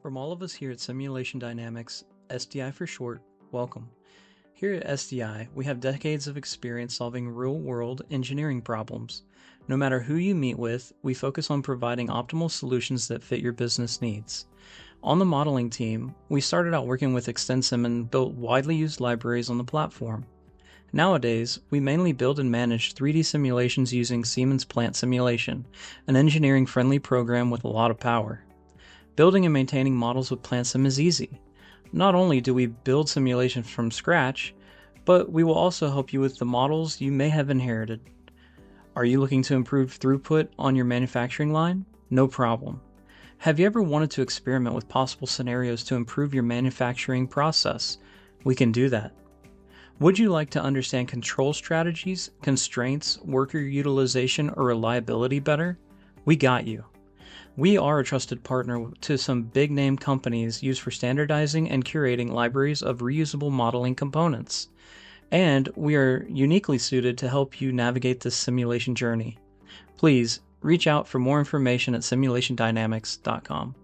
From all of us here at Simulation Dynamics, SDI for short, welcome. Here at SDI, we have decades of experience solving real-world engineering problems. No matter who you meet with, we focus on providing optimal solutions that fit your business needs. On the modeling team, we started out working with Extensim and built widely used libraries on the platform. Nowadays, we mainly build and manage 3D simulations using Siemens Plant Simulation, an engineering-friendly program with a lot of power. Building and maintaining models with PlantSim is easy. Not only do we build simulations from scratch, but we will also help you with the models you may have inherited. Are you looking to improve throughput on your manufacturing line? No problem. Have you ever wanted to experiment with possible scenarios to improve your manufacturing process? We can do that. Would you like to understand control strategies, constraints, worker utilization, or reliability better? We got you. We are a trusted partner to some big-name companies used for standardizing and curating libraries of reusable modeling components. And we are uniquely suited to help you navigate this simulation journey. Please reach out for more information at simulationdynamics.com.